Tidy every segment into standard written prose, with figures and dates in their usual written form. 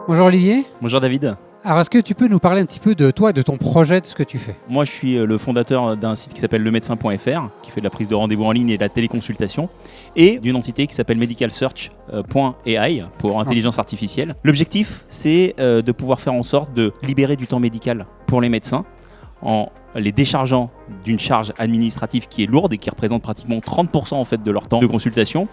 Bonjour Olivier. Bonjour David. Alors est-ce que tu peux nous parler un petit peu de toi, de ton projet, de ce que tu fais ? Moi je suis le fondateur d'un site qui s'appelle lemedecin.fr qui fait de la prise de rendez-vous en ligne et de la téléconsultation et d'une entité qui s'appelle medicalsearch.ai pour intelligence artificielle. L'objectif c'est de pouvoir faire en sorte de libérer du temps médical pour les médecins en les déchargeant d'une charge administrative qui est lourde et qui représente pratiquement 30% en fait de leur temps de consultation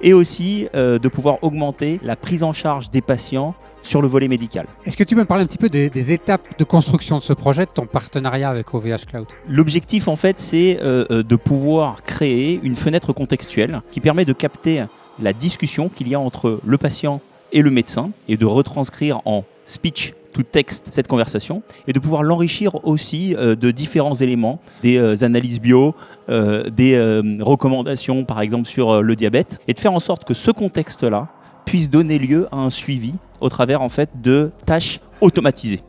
et aussi de pouvoir augmenter la prise en charge des patients sur le volet médical. Est-ce que tu peux me parler un petit peu des étapes de construction de ce projet, de ton partenariat avec OVH Cloud ? L'objectif en fait c'est de pouvoir créer une fenêtre contextuelle qui permet de capter la discussion qu'il y a entre le patient et le médecin et de retranscrire en speech to text cette conversation et de pouvoir l'enrichir aussi de différents éléments, des analyses bio, des recommandations par exemple sur le diabète et de faire en sorte que ce contexte-là puisse donner lieu à un suivi au travers en fait de tâches automatisées.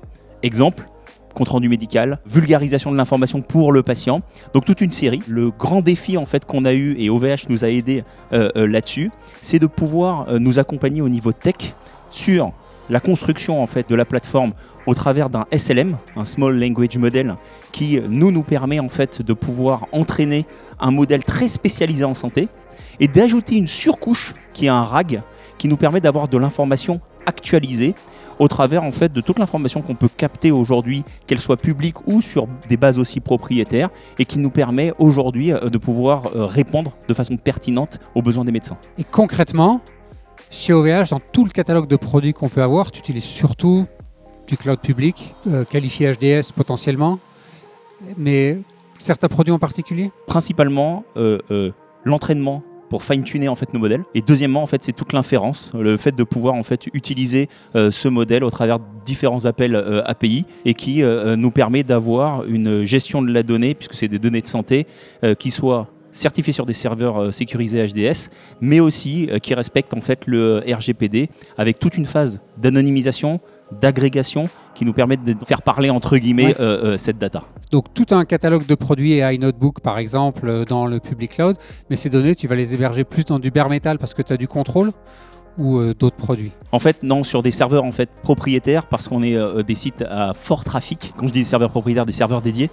Exemple, compte rendu médical, vulgarisation de l'information pour le patient. Donc toute une série. Le grand défi en fait qu'on a eu et OVH nous a aidé là-dessus, c'est de pouvoir nous accompagner au niveau tech sur la construction en fait de la plateforme au travers d'un SLM, un Small Language Model, qui nous permet en fait de pouvoir entraîner un modèle très spécialisé en santé et d'ajouter une surcouche qui est un RAG qui nous permet d'avoir de l'information actualisée au travers en fait de toute l'information qu'on peut capter aujourd'hui, qu'elle soit publique ou sur des bases aussi propriétaires et qui nous permet aujourd'hui de pouvoir répondre de façon pertinente aux besoins des médecins. Et concrètement, chez OVH, dans tout le catalogue de produits qu'on peut avoir, tu utilises surtout du cloud public, qualifié HDS potentiellement, mais certains produits en particulier ? Principalement l'entraînement pour fine-tuner en fait nos modèles. Et deuxièmement, en fait, c'est toute l'inférence, le fait de pouvoir en fait utiliser ce modèle au travers de différents appels API et qui nous permet d'avoir une gestion de la donnée, puisque c'est des données de santé, qui soient certifiées sur des serveurs sécurisés HDS, mais aussi qui respectent en fait le RGPD avec toute une phase d'anonymisation, d'agrégation qui nous permettent de faire parler entre guillemets cette data. Donc tout un catalogue de produits et iNotebook par exemple dans le public cloud, mais ces données tu vas les héberger plus dans du bare metal parce que tu as du contrôle ou d'autres produits ? En fait, non, sur des serveurs en fait propriétaires parce qu'on est des sites à fort trafic. Quand je dis des serveurs propriétaires, des serveurs dédiés,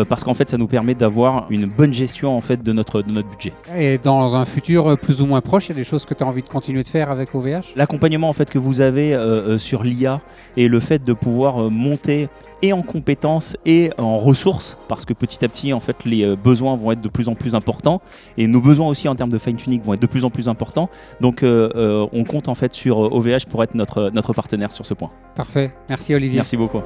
parce qu'en fait, ça nous permet d'avoir une bonne gestion en fait de notre budget. Et dans un futur plus ou moins proche, il y a des choses que tu as envie de continuer de faire avec OVH ? L'accompagnement en fait que vous avez sur l'IA et le fait de pouvoir monter et en compétences et en ressources, parce que petit à petit, en fait, les besoins vont être de plus en plus importants et nos besoins aussi en termes de fine-tuning vont être de plus en plus importants. Donc, on compte en fait sur OVH pour être notre partenaire sur ce point. Parfait. Merci Olivier. Merci beaucoup.